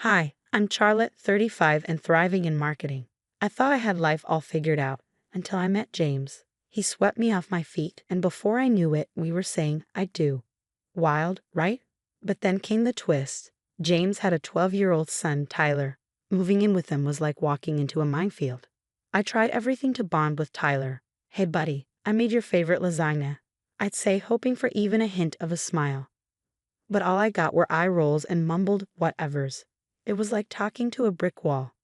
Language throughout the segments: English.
Hi, I'm Charlotte, 35 and thriving in marketing. I thought I had life all figured out until I met James. He swept me off my feet, and before I knew it, we were saying, I do. Wild, right? But then came the twist. James had a 12-year-old son, Tyler. Moving in with him was like walking into a minefield. I tried everything to bond with Tyler. Hey buddy, I made your favorite lasagna. I'd say, hoping for even a hint of a smile. But all I got were eye rolls and mumbled whatevers. It was like talking to a brick wall.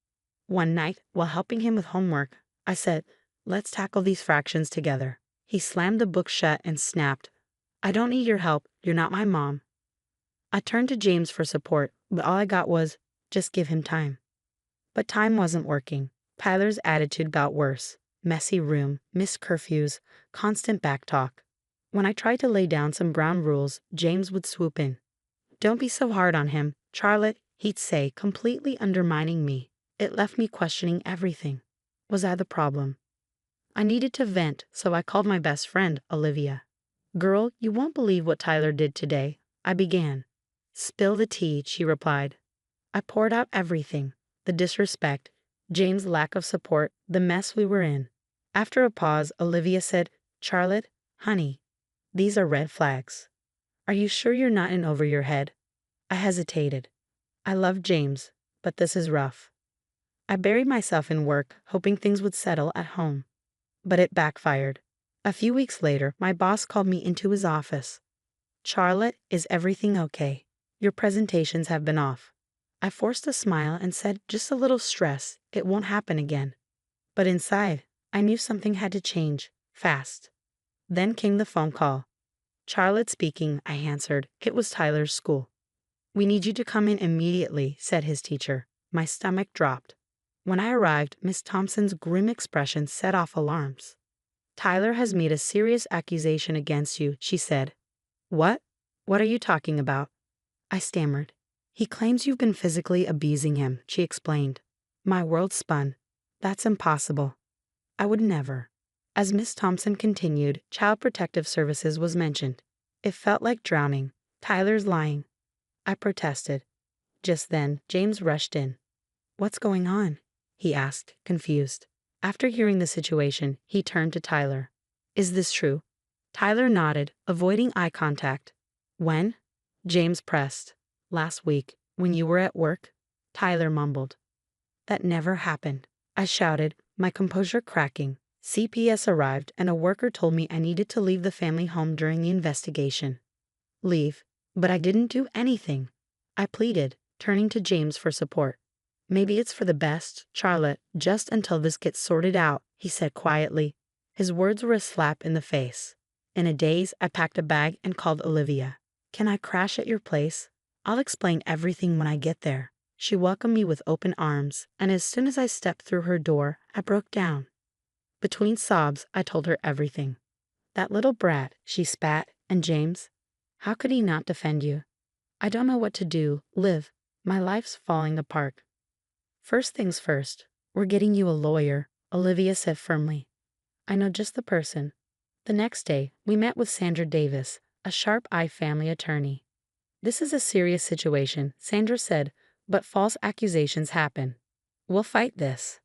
One night, while helping him with homework, I said, let's tackle these fractions together. He slammed the book shut and snapped, I don't need your help, you're not my mom. I turned to James for support, but all I got was, just give him time. But time wasn't working. Tyler's attitude got worse. Messy room, missed curfews, constant backtalk. When I tried to lay down some ground rules, James would swoop in. Don't be so hard on him, Charlotte, he'd say, completely undermining me. It left me questioning everything. Was I the problem? I needed to vent, so I called my best friend, Olivia. Girl, you won't believe what Tyler did today, I began. Spill the tea, she replied. I poured out everything. The disrespect, James' lack of support, the mess we were in. After a pause, Olivia said, Charlotte, honey, these are red flags. Are you sure you're not in over your head? I hesitated. I love James, but this is rough. I buried myself in work, hoping things would settle at home. But it backfired. A few weeks later, my boss called me into his office. Charlotte, is everything okay? Your presentations have been off. I forced a smile and said, just a little stress, it won't happen again. But inside, I knew something had to change, fast. Then came the phone call. Charlotte speaking, I answered. It was Tyler's school. We need you to come in immediately, said his teacher. My stomach dropped. When I arrived, Miss Thompson's grim expression set off alarms. Tyler has made a serious accusation against you, she said. What? What are you talking about? I stammered. He claims you've been physically abusing him, she explained. My world spun. That's impossible. I would never. As Miss Thompson continued, Child Protective Services was mentioned. It felt like drowning. Tyler's lying. I protested. Just then, James rushed in. What's going on? He asked, confused. After hearing the situation, he turned to Tyler. Is this true? Tyler nodded, avoiding eye contact. When? James pressed. Last week, when you were at work? Tyler mumbled. That never happened. I shouted, my composure cracking. CPS arrived and a worker told me I needed to leave the family home during the investigation. Leave? But I didn't do anything. I pleaded, turning to James for support. Maybe it's for the best, Charlotte, just until this gets sorted out, he said quietly. His words were a slap in the face. In a daze, I packed a bag and called Olivia. Can I crash at your place? I'll explain everything when I get there. She welcomed me with open arms, and as soon as I stepped through her door, I broke down. Between sobs, I told her everything. That little brat, she spat, and James? How could he not defend you? I don't know what to do, Liv. My life's falling apart. First things first, we're getting you a lawyer, Olivia said firmly. I know just the person. The next day, we met with Sandra Davis, a sharp-eyed family attorney. This is a serious situation, Sandra said, but false accusations happen. We'll fight this.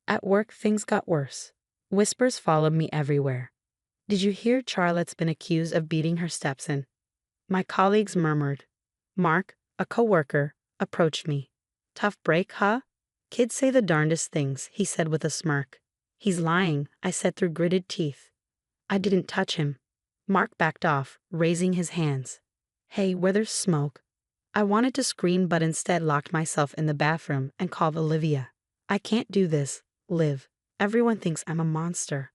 At work, things got worse. Whispers followed me everywhere. Did you hear Charlotte's been accused of beating her stepson? My colleagues murmured. Mark, a coworker, approached me. Tough break, huh? Kids say the darndest things, he said with a smirk. He's lying, I said through gritted teeth. I didn't touch him. Mark backed off, raising his hands. Hey, where there's smoke. I wanted to scream but instead locked myself in the bathroom and called Olivia. I can't do this, Liv. Everyone thinks I'm a monster.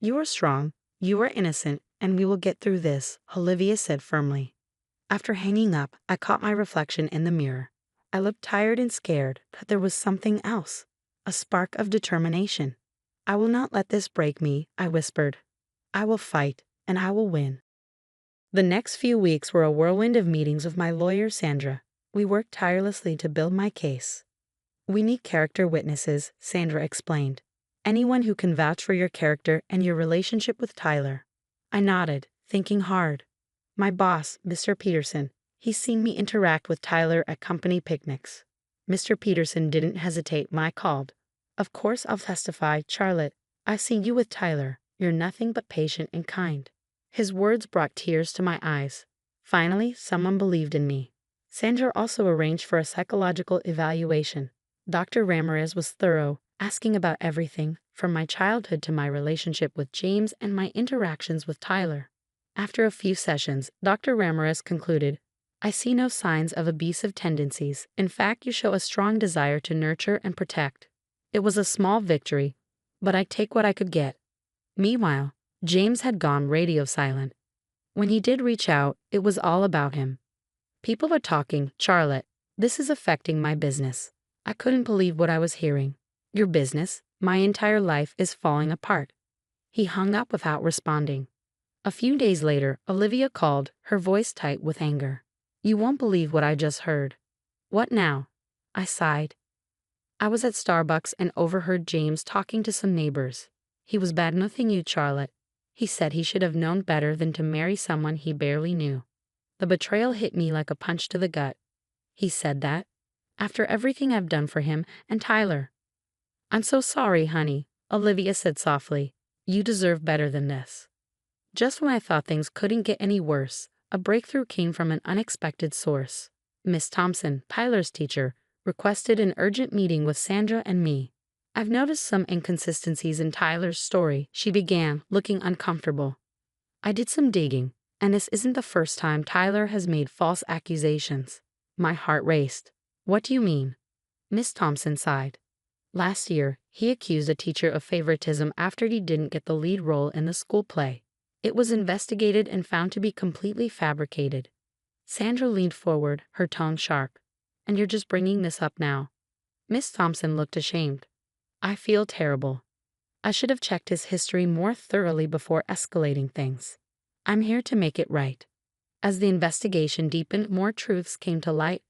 You are strong, you are innocent, and we will get through this, Olivia said firmly. After hanging up, I caught my reflection in the mirror. I looked tired and scared, but there was something else, a spark of determination. I will not let this break me, I whispered. I will fight, and I will win. The next few weeks were a whirlwind of meetings with my lawyer, Sandra. We worked tirelessly to build my case. We need character witnesses, Sandra explained. Anyone who can vouch for your character and your relationship with Tyler. I nodded, thinking hard. My boss, Mr. Peterson, he's seen me interact with Tyler at company picnics. Mr. Peterson didn't hesitate when I called. Of course I'll testify, Charlotte. I see you with Tyler. You're nothing but patient and kind. His words brought tears to my eyes. Finally, someone believed in me. Sandra also arranged for a psychological evaluation. Dr. Ramirez was thorough, asking about everything, from my childhood to my relationship with James and my interactions with Tyler. After a few sessions, Dr. Ramirez concluded, I see no signs of abusive tendencies. In fact, you show a strong desire to nurture and protect. It was a small victory, but I take what I could get. Meanwhile, James had gone radio silent. When he did reach out, it was all about him. People are talking, Charlotte. This is affecting my business. I couldn't believe what I was hearing. Your business? My entire life is falling apart. He hung up without responding. A few days later, Olivia called, her voice tight with anger. You won't believe what I just heard. What now? I sighed. I was at Starbucks and overheard James talking to some neighbors. He was bad-mouthing you, Charlotte. He said he should have known better than to marry someone he barely knew. The betrayal hit me like a punch to the gut. He said that? After everything I've done for him and Tyler. I'm so sorry, honey, Olivia said softly. You deserve better than this. Just when I thought things couldn't get any worse, a breakthrough came from an unexpected source. Miss Thompson, Tyler's teacher, requested an urgent meeting with Sandra and me. I've noticed some inconsistencies in Tyler's story, she began, looking uncomfortable. I did some digging, and this isn't the first time Tyler has made false accusations. My heart raced. What do you mean? Miss Thompson sighed. Last year, he accused a teacher of favoritism after he didn't get the lead role in the school play. It was investigated and found to be completely fabricated. Sandra leaned forward, her tone sharp. And you're just bringing this up now. Miss Thompson looked ashamed. I feel terrible. I should have checked his history more thoroughly before escalating things. I'm here to make it right. As the investigation deepened, more truths came to light.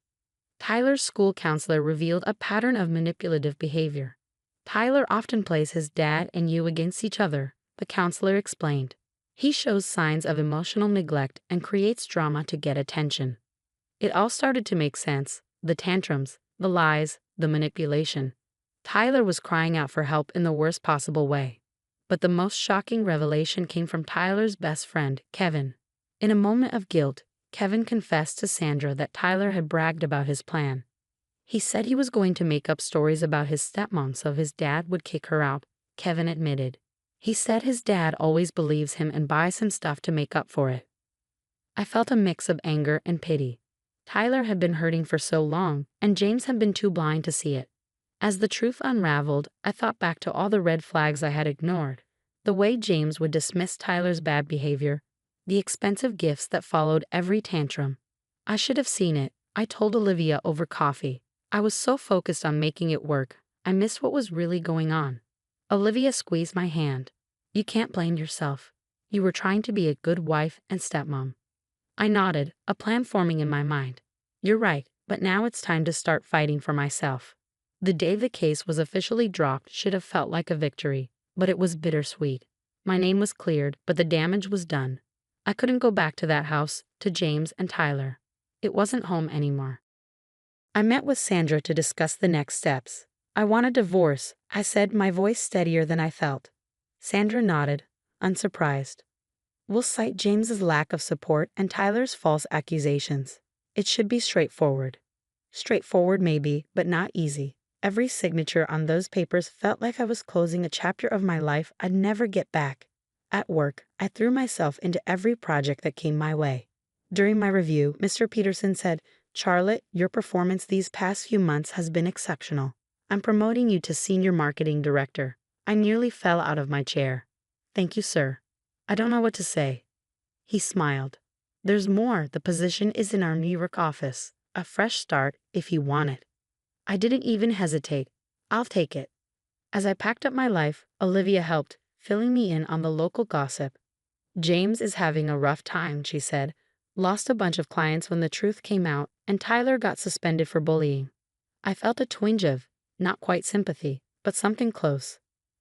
Tyler's school counselor revealed a pattern of manipulative behavior. Tyler often plays his dad and you against each other, the counselor explained. He shows signs of emotional neglect and creates drama to get attention. It all started to make sense, the tantrums, the lies, the manipulation. Tyler was crying out for help in the worst possible way. But the most shocking revelation came from Tyler's best friend, Kevin. In a moment of guilt, Kevin confessed to Sandra that Tyler had bragged about his plan. He said he was going to make up stories about his stepmom so his dad would kick her out, Kevin admitted. He said his dad always believes him and buys him stuff to make up for it. I felt a mix of anger and pity. Tyler had been hurting for so long, and James had been too blind to see it. As the truth unraveled, I thought back to all the red flags I had ignored. The way James would dismiss Tyler's bad behavior, the expensive gifts that followed every tantrum. I should have seen it, I told Olivia over coffee. I was so focused on making it work, I missed what was really going on. Olivia squeezed my hand. You can't blame yourself. You were trying to be a good wife and stepmom. I nodded, a plan forming in my mind. You're right, but now it's time to start fighting for myself. The day the case was officially dropped should have felt like a victory, but it was bittersweet. My name was cleared, but the damage was done. I couldn't go back to that house, to James and Tyler. It wasn't home anymore. I met with Sandra to discuss the next steps. I want a divorce, I said, my voice steadier than I felt. Sandra nodded, unsurprised. We'll cite James's lack of support and Tyler's false accusations. It should be straightforward. Straightforward maybe, but not easy. Every signature on those papers felt like I was closing a chapter of my life I'd never get back. At work, I threw myself into every project that came my way. During my review, Mr. Peterson said, Charlotte, your performance these past few months has been exceptional. I'm promoting you to Senior Marketing Director. I nearly fell out of my chair. Thank you, sir. I don't know what to say. He smiled. There's more. The position is in our New York office. A fresh start, if you want it. I didn't even hesitate. I'll take it. As I packed up my life, Olivia helped, filling me in on the local gossip. James is having a rough time, she said. Lost a bunch of clients when the truth came out, and Tyler got suspended for bullying. I felt a twinge of, not quite sympathy, but something close.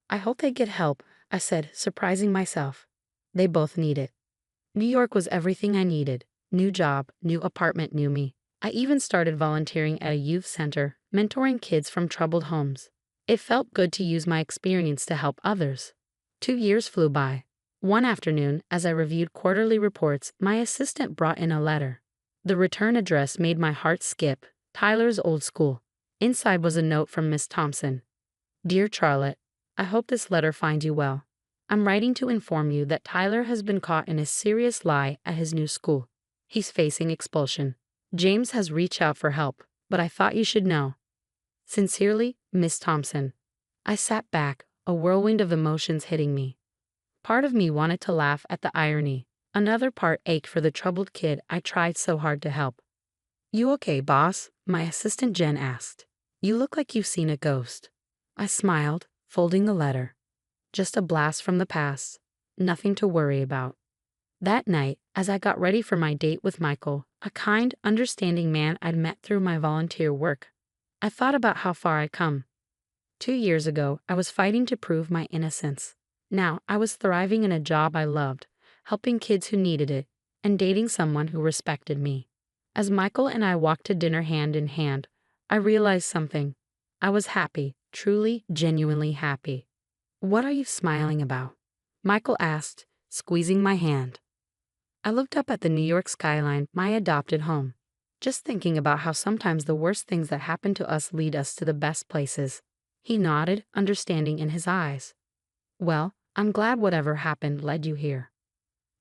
I hope they get help, I said, surprising myself. They both need it. New York was everything I needed. New job, new apartment, new me. I even started volunteering at a youth center, mentoring kids from troubled homes. It felt good to use my experience to help others. 2 years flew by. One afternoon, as I reviewed quarterly reports, my assistant brought in a letter. The return address made my heart skip. Tyler's old school. Inside was a note from Miss Thompson. Dear Charlotte, I hope this letter finds you well. I'm writing to inform you that Tyler has been caught in a serious lie at his new school. He's facing expulsion. James has reached out for help, but I thought you should know. Sincerely, Miss Thompson. I sat back, a whirlwind of emotions hitting me. Part of me wanted to laugh at the irony. Another part ached for the troubled kid I tried so hard to help. You okay, boss? My assistant Jen asked. You look like you've seen a ghost. I smiled, folding the letter. Just a blast from the past. Nothing to worry about. That night, as I got ready for my date with Michael, a kind, understanding man I'd met through my volunteer work, I thought about how far I'd come. 2 years ago, I was fighting to prove my innocence. Now, I was thriving in a job I loved, helping kids who needed it, and dating someone who respected me. As Michael and I walked to dinner hand in hand, I realized something. I was happy, truly, genuinely happy. What are you smiling about? Michael asked, squeezing my hand. I looked up at the New York skyline, my adopted home. Just thinking about how sometimes the worst things that happen to us lead us to the best places. He nodded, understanding in his eyes. Well, I'm glad whatever happened led you here.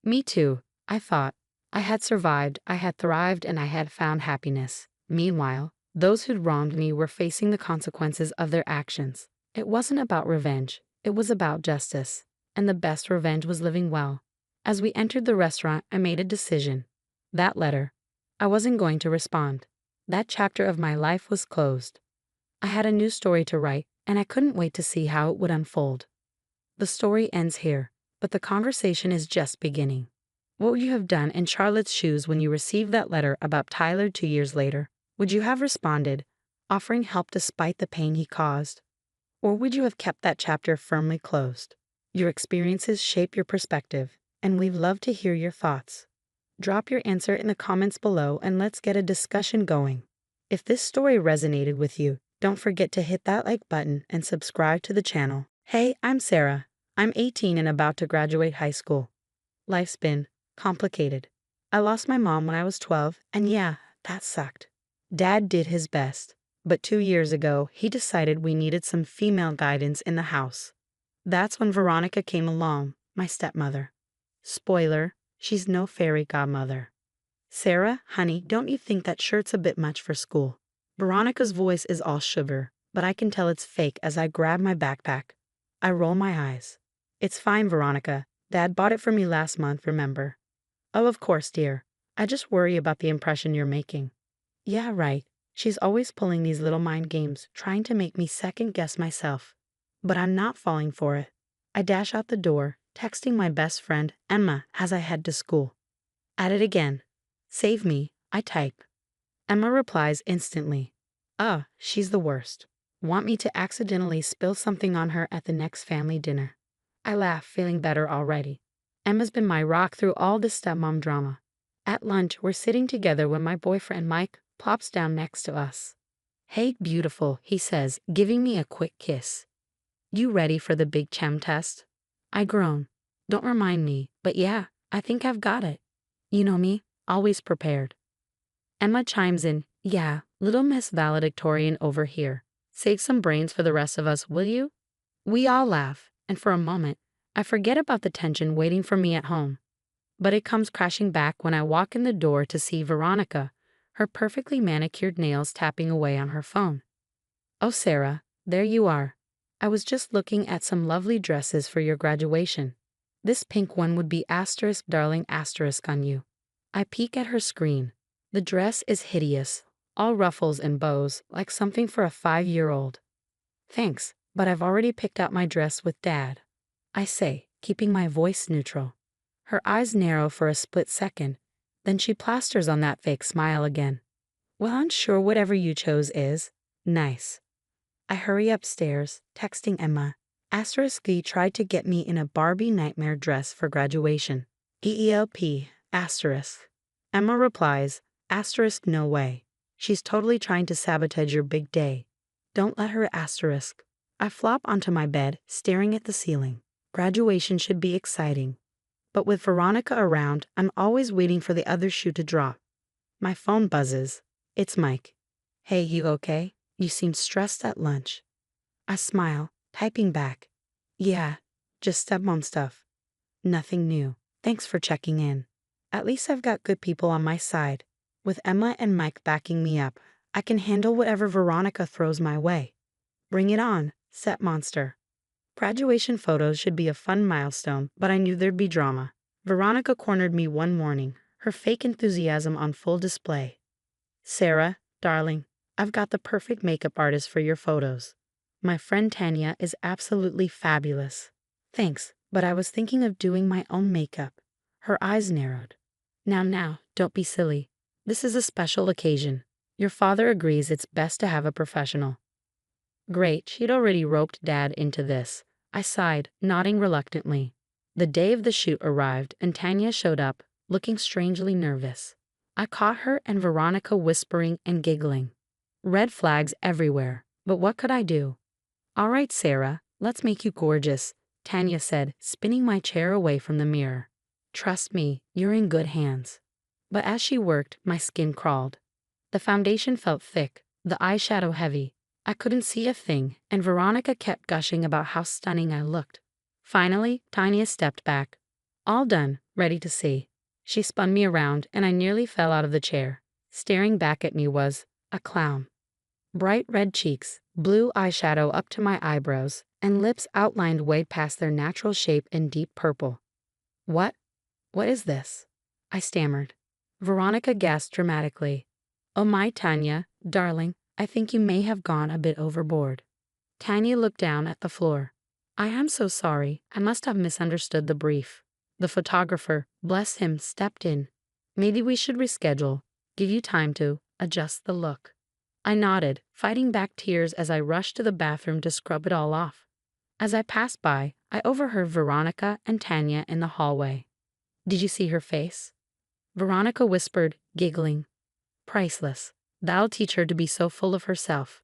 Me too, I thought. I had survived, I had thrived, and I had found happiness. Meanwhile, those who'd wronged me were facing the consequences of their actions. It wasn't about revenge, it was about justice. And the best revenge was living well. As we entered the restaurant, I made a decision. That letter. I wasn't going to respond. That chapter of my life was closed. I had a new story to write, and I couldn't wait to see how it would unfold. The story ends here, but the conversation is just beginning. What would you have done in Charlotte's shoes when you received that letter about Tyler 2 years later? Would you have responded, offering help despite the pain he caused? Or would you have kept that chapter firmly closed? Your experiences shape your perspective, and we'd love to hear your thoughts. Drop your answer in the comments below and let's get a discussion going. If this story resonated with you, don't forget to hit that like button and subscribe to the channel. Hey, I'm Sarah. I'm 18 and about to graduate high school. Life's been complicated. I lost my mom when I was 12, and yeah, that sucked. Dad did his best, but 2 years ago, he decided we needed some female guidance in the house. That's when Veronica came along, my stepmother. Spoiler, she's no fairy godmother. Sarah, honey, don't you think that shirt's a bit much for school? Veronica's voice is all sugar, but I can tell it's fake as I grab my backpack. I roll my eyes. It's fine, Veronica. Dad bought it for me last month, remember? Oh, of course, dear. I just worry about the impression you're making. Yeah, right. She's always pulling these little mind games, trying to make me second-guess myself. But I'm not falling for it. I dash out the door, texting my best friend, Emma, as I head to school. At it again. Save me, I type. Emma replies instantly. She's the worst. Want me to accidentally spill something on her at the next family dinner. I laugh, feeling better already. Emma's been my rock through all this stepmom drama. At lunch, we're sitting together when my boyfriend Mike plops down next to us. Hey, beautiful, he says, giving me a quick kiss. You ready for the big chem test? I groan. Don't remind me, but yeah, I think I've got it. You know me, always prepared. Emma chimes in, yeah, little Miss Valedictorian over here. Save some brains for the rest of us, will you? We all laugh, and for a moment, I forget about the tension waiting for me at home. But it comes crashing back when I walk in the door to see Veronica, her perfectly manicured nails tapping away on her phone. Oh, Sarah, there you are. I was just looking at some lovely dresses for your graduation. This pink one would be asterisk darling asterisk on you. I peek at her screen. The dress is hideous, all ruffles and bows, like something for a 5-year-old. Thanks, but I've already picked out my dress with Dad. I say, keeping my voice neutral. Her eyes narrow for a split second, then she plasters on that fake smile again. Well, I'm sure whatever you chose is nice. I hurry upstairs, texting Emma. Asterisk V tried to get me in a Barbie nightmare dress for graduation. EELP, asterisk. Emma replies, asterisk no way. She's totally trying to sabotage your big day. Don't let her asterisk. I flop onto my bed, staring at the ceiling. Graduation should be exciting. But with Veronica around, I'm always waiting for the other shoe to drop. My phone buzzes. It's Mike. Hey, you okay? You seem stressed at lunch. I smile, typing back. Yeah, just stepmom stuff. Nothing new. Thanks for checking in. At least I've got good people on my side. With Emma and Mike backing me up, I can handle whatever Veronica throws my way. Bring it on, set monster. Graduation photos should be a fun milestone, but I knew there'd be drama. Veronica cornered me one morning, her fake enthusiasm on full display. Sarah, darling, I've got the perfect makeup artist for your photos. My friend Tanya is absolutely fabulous. Thanks, but I was thinking of doing my own makeup. Her eyes narrowed. Now, don't be silly. This is a special occasion. Your father agrees it's best to have a professional. Great, she'd already roped Dad into this. I sighed, nodding reluctantly. The day of the shoot arrived and Tanya showed up, looking strangely nervous. I caught her and Veronica whispering and giggling. Red flags everywhere, but what could I do? All right, Sarah, let's make you gorgeous, Tanya said, spinning my chair away from the mirror. Trust me, you're in good hands. But as she worked, my skin crawled. The foundation felt thick, the eyeshadow heavy. I couldn't see a thing, and Veronica kept gushing about how stunning I looked. Finally, Tanya stepped back. All done, ready to see. She spun me around, and I nearly fell out of the chair. Staring back at me was a clown. Bright red cheeks, blue eyeshadow up to my eyebrows, and lips outlined way past their natural shape in deep purple. What is this? I stammered. Veronica gasped dramatically. Oh my, Tanya, darling, I think you may have gone a bit overboard. Tanya looked down at the floor. I am so sorry, I must have misunderstood the brief. The photographer, bless him, stepped in. Maybe we should reschedule, give you time to adjust the look. I nodded, fighting back tears as I rushed to the bathroom to scrub it all off. As I passed by, I overheard Veronica and Tanya in the hallway. Did you see her face? Veronica whispered, giggling. Priceless. That'll teach her to be so full of herself.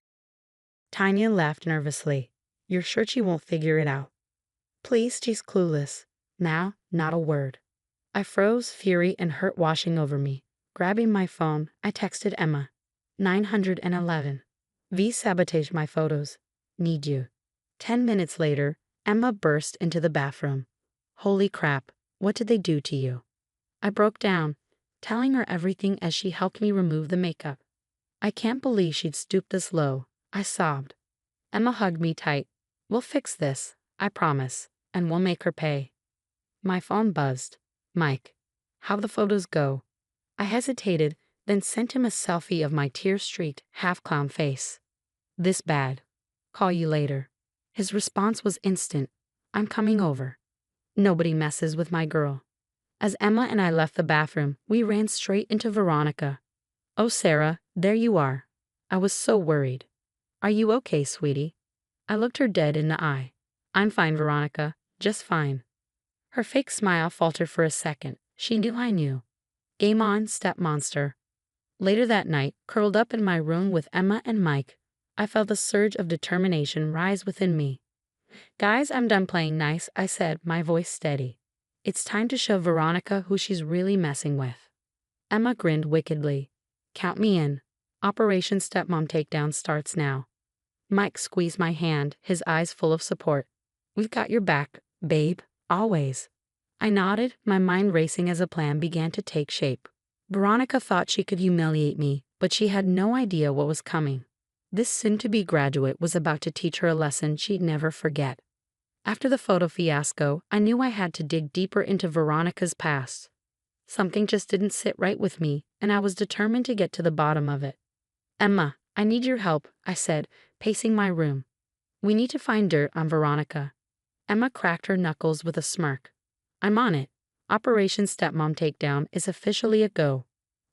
Tanya laughed nervously. You're sure she won't figure it out? Please, she's clueless. Now, not a word. I froze, fury and hurt washing over me. Grabbing my phone, I texted Emma. 911. V sabotaged my photos. Need you. 10 minutes later, Emma burst into the bathroom. Holy crap, what did they do to you? I broke down, telling her everything as she helped me remove the makeup. I can't believe she'd stooped this low, I sobbed. Emma hugged me tight. We'll fix this, I promise, and we'll make her pay. My phone buzzed. Mike. How'd the photos go? I hesitated, then sent him a selfie of my tear-streaked, half-clown face. This bad. Call you later. His response was instant. I'm coming over. Nobody messes with my girl. As Emma and I left the bathroom, we ran straight into Veronica. Oh, Sarah, there you are. I was so worried. Are you okay, sweetie? I looked her dead in the eye. I'm fine, Veronica, just fine. Her fake smile faltered for a second. She knew I knew. Game on, step monster. Later that night, curled up in my room with Emma and Mike, I felt a surge of determination rise within me. Guys, I'm done playing nice, I said, my voice steady. It's time to show Veronica who she's really messing with. Emma grinned wickedly. Count me in. Operation Stepmom Takedown starts now. Mike squeezed my hand, his eyes full of support. We've got your back, babe, always. I nodded, my mind racing as a plan began to take shape. Veronica thought she could humiliate me, but she had no idea what was coming. This soon-to-be graduate was about to teach her a lesson she'd never forget. After the photo fiasco, I knew I had to dig deeper into Veronica's past. Something just didn't sit right with me, and I was determined to get to the bottom of it. Emma, I need your help, I said, pacing my room. We need to find dirt on Veronica. Emma cracked her knuckles with a smirk. I'm on it. Operation Stepmom Takedown is officially a go.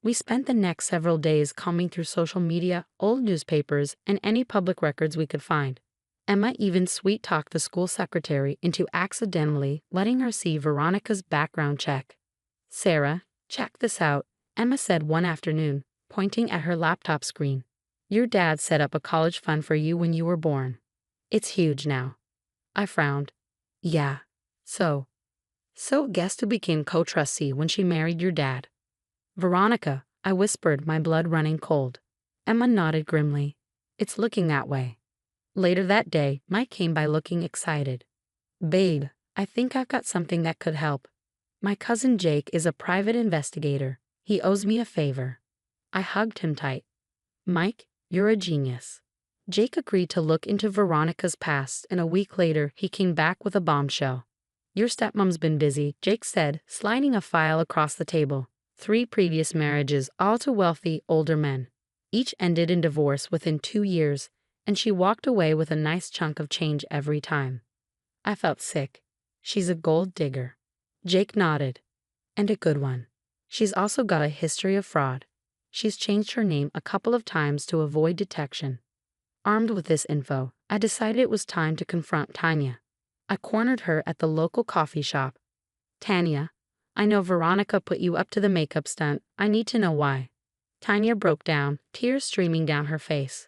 We spent the next several days combing through social media, old newspapers, and any public records we could find. Emma even sweet-talked the school secretary into accidentally letting her see Veronica's background check. Sarah, check this out, Emma said one afternoon, pointing at her laptop screen. Your dad set up a college fund for you when you were born. It's huge now. I frowned. Yeah. So guess who became co-trustee when she married your dad? Veronica, I whispered, my blood running cold. Emma nodded grimly. It's looking that way. Later that day, Mike came by looking excited. Babe, I think I've got something that could help. My cousin Jake is a private investigator. He owes me a favor. I hugged him tight. Mike, you're a genius. Jake agreed to look into Veronica's past, and a week later he came back with a bombshell. Your stepmom's been busy, Jake said, sliding a file across the table. 3 previous marriages, all to wealthy, older men. Each ended in divorce within 2 years, and she walked away with a nice chunk of change every time. I felt sick. She's a gold digger. Jake nodded. And a good one. She's also got a history of fraud. She's changed her name a couple of times to avoid detection. Armed with this info, I decided it was time to confront Tanya. I cornered her at the local coffee shop. Tanya, I know Veronica put you up to the makeup stunt. I need to know why. Tanya broke down, tears streaming down her face.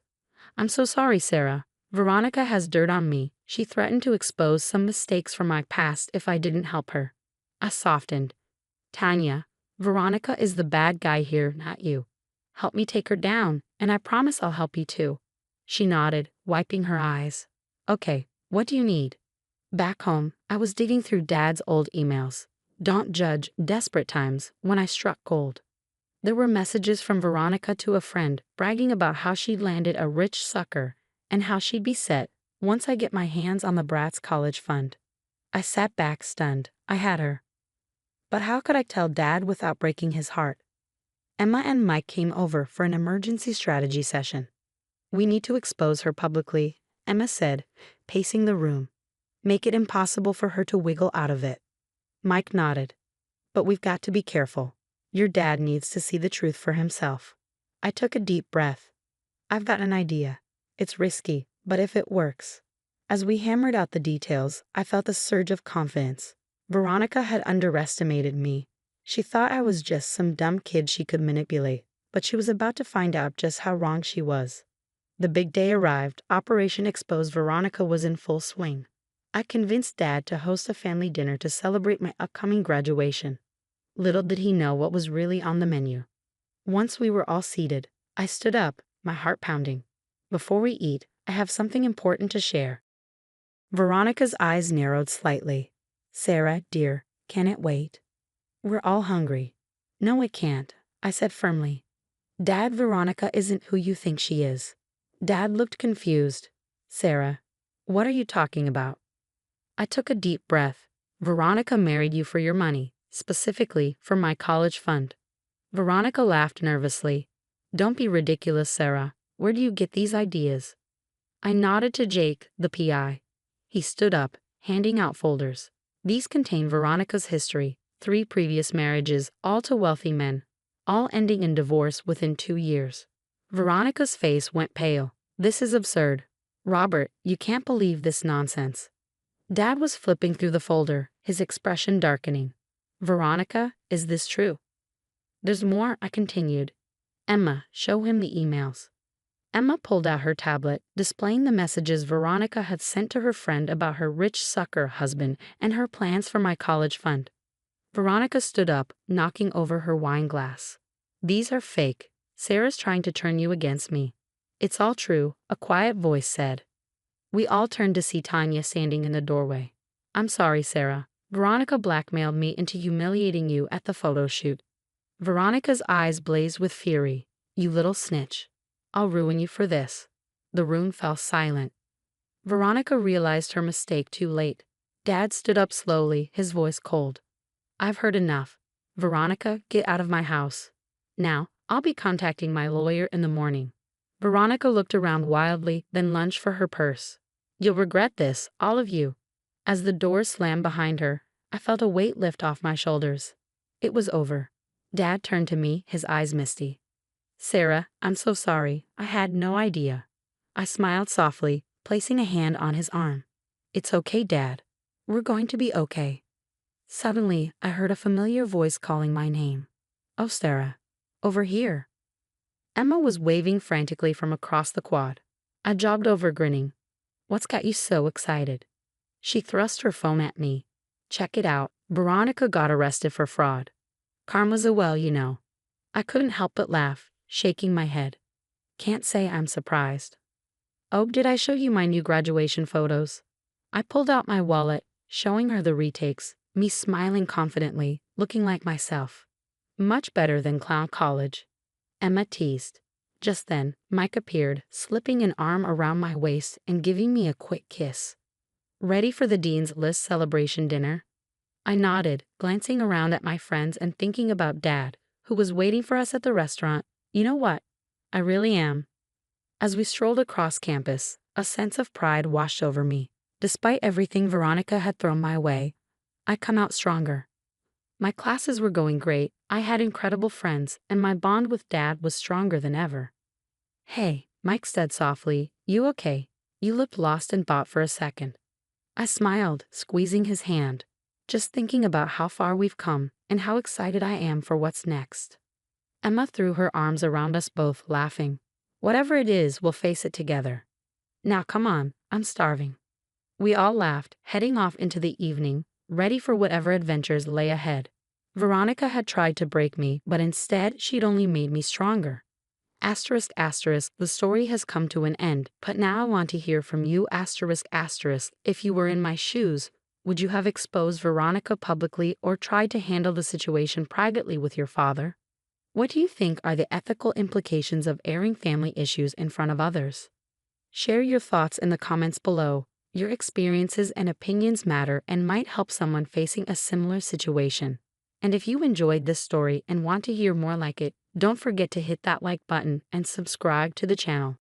I'm so sorry, Sarah. Veronica has dirt on me. She threatened to expose some mistakes from my past if I didn't help her. I softened. Tanya, Veronica is the bad guy here, not you. Help me take her down, and I promise I'll help you too. She nodded, wiping her eyes. Okay, what do you need? Back home, I was digging through Dad's old emails. Don't judge desperate times when I struck gold. There were messages from Veronica to a friend bragging about how she'd landed a rich sucker and how she'd be set once I get my hands on the brat's college fund. I sat back stunned. I had her. But how could I tell Dad without breaking his heart? Emma and Mike came over for an emergency strategy session. We need to expose her publicly, Emma said, pacing the room. Make it impossible for her to wiggle out of it. Mike nodded. But we've got to be careful. Your dad needs to see the truth for himself. I took a deep breath. I've got an idea. It's risky, but if it works. As we hammered out the details, I felt a surge of confidence. Veronica had underestimated me. She thought I was just some dumb kid she could manipulate, but she was about to find out just how wrong she was. The big day arrived. Operation Expose Veronica was in full swing. I convinced Dad to host a family dinner to celebrate my upcoming graduation. Little did he know what was really on the menu. Once we were all seated, I stood up, my heart pounding. Before we eat, I have something important to share. Veronica's eyes narrowed slightly. Sarah, dear, can it wait? We're all hungry. No, it can't, I said firmly. Dad, Veronica isn't who you think she is. Dad looked confused. Sarah, what are you talking about? I took a deep breath. Veronica married you for your money, specifically for my college fund. Veronica laughed nervously. Don't be ridiculous, Sarah. Where do you get these ideas? I nodded to Jake, the PI. He stood up, handing out folders. These contain Veronica's history, 3 previous marriages, all to wealthy men, all ending in divorce within 2 years. Veronica's face went pale. This is absurd. Robert, you can't believe this nonsense. Dad was flipping through the folder, his expression darkening. Veronica, is this true? There's more, I continued. Emma, show him the emails. Emma pulled out her tablet, displaying the messages Veronica had sent to her friend about her rich sucker husband and her plans for my college fund. Veronica stood up, knocking over her wine glass. These are fake. Sarah's trying to turn you against me. It's all true, a quiet voice said. We all turned to see Tanya standing in the doorway. I'm sorry, Sarah. Veronica blackmailed me into humiliating you at the photo shoot. Veronica's eyes blazed with fury. You little snitch. I'll ruin you for this. The room fell silent. Veronica realized her mistake too late. Dad stood up slowly, his voice cold. I've heard enough. Veronica, get out of my house. Now, I'll be contacting my lawyer in the morning. Veronica looked around wildly, then lunged for her purse. You'll regret this, all of you. As the door slammed behind her, I felt a weight lift off my shoulders. It was over. Dad turned to me, his eyes misty. Sarah, I'm so sorry. I had no idea. I smiled softly, placing a hand on his arm. It's okay, Dad. We're going to be okay. Suddenly, I heard a familiar voice calling my name. Oh, Sarah. Over here. Emma was waving frantically from across the quad. I jogged over grinning. What's got you so excited? She thrust her phone at me. Check it out. Veronica got arrested for fraud. Karma's a well, you know. I couldn't help but laugh, shaking my head. Can't say I'm surprised. Oh, did I show you my new graduation photos? I pulled out my wallet, showing her the retakes, me smiling confidently, looking like myself. Much better than clown college. Emma teased. Just then, Mike appeared, slipping an arm around my waist and giving me a quick kiss. Ready for the Dean's List celebration dinner? I nodded, glancing around at my friends and thinking about Dad, who was waiting for us at the restaurant. You know what? I really am. As we strolled across campus, a sense of pride washed over me. Despite everything Veronica had thrown my way, I come out stronger. My classes were going great, I had incredible friends, and my bond with Dad was stronger than ever. Hey, Mike said softly, you okay? You looked lost in thought for a second. I smiled, squeezing his hand, just thinking about how far we've come and how excited I am for what's next. Emma threw her arms around us both, laughing. Whatever it is, we'll face it together. Now come on, I'm starving. We all laughed, heading off into the evening, ready for whatever adventures lay ahead. Veronica had tried to break me, but instead she'd only made me stronger. Asterisk asterisk, the story has come to an end, but now I want to hear from you asterisk asterisk. If you were in my shoes, would you have exposed Veronica publicly or tried to handle the situation privately with your father? What do you think are the ethical implications of airing family issues in front of others? Share your thoughts in the comments below. Your experiences and opinions matter and might help someone facing a similar situation. And if you enjoyed this story and want to hear more like it, don't forget to hit that like button and subscribe to the channel.